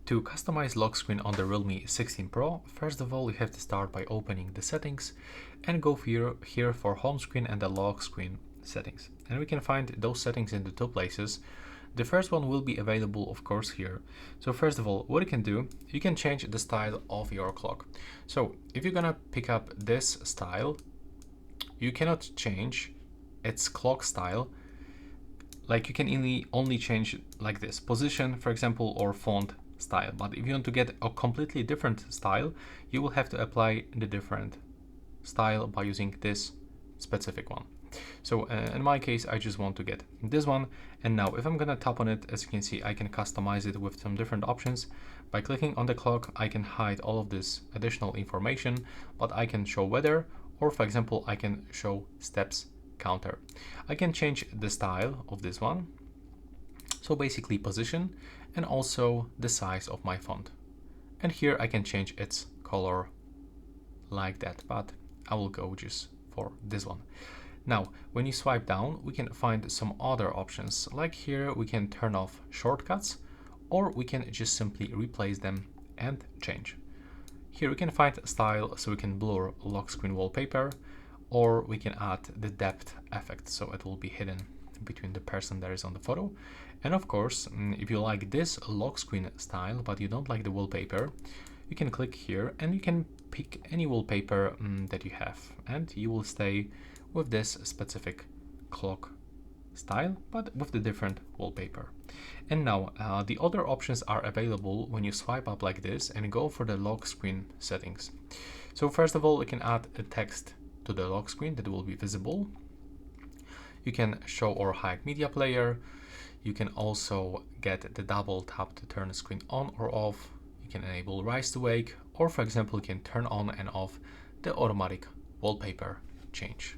To customize lock screen on the Realme 16 Pro, first of all you have to start by opening the settings and go here for home screen and the lock screen settings. And we can find those settings in the two places. The first one will be available of course here. So first of all, what you can do, you can change the style of your clock. So if you're gonna pick up this style, you cannot change its clock style. Like you can only change like this position, for example, or font style. But if you want to get a completely different style, you will have to apply the different style by using this specific one. So in my case, I just want to get this one. And now if I'm gonna tap on it, as you can see, I can customize it with some different options. By clicking on the clock, I can hide all of this additional information, but I can show weather, or for example, I can show steps counter. I can change the style of this one. So basically position and also the size of my font. And here I can change its color like that, but I will go just for this one. Now, when you swipe down, we can find some other options. Like here, we can turn off shortcuts, or we can just simply replace them and change. Here we can find style, so we can blur lock screen wallpaper, or we can add the depth effect, so it will be hidden between the person that is on the photo. And of course, if you like this lock screen style, but you don't like the wallpaper, you can click here and you can pick any wallpaper that you have, and you will stay with this specific clock style, but with the different wallpaper. And now the other options are available when you swipe up like this and go for the lock screen settings. So first of all, you can add a text to the lock screen that will be visible. You can show or hide media player. You can also get the double tap to turn the screen on or off. You can enable rise to wake, or for example, you can turn on and off the automatic wallpaper change.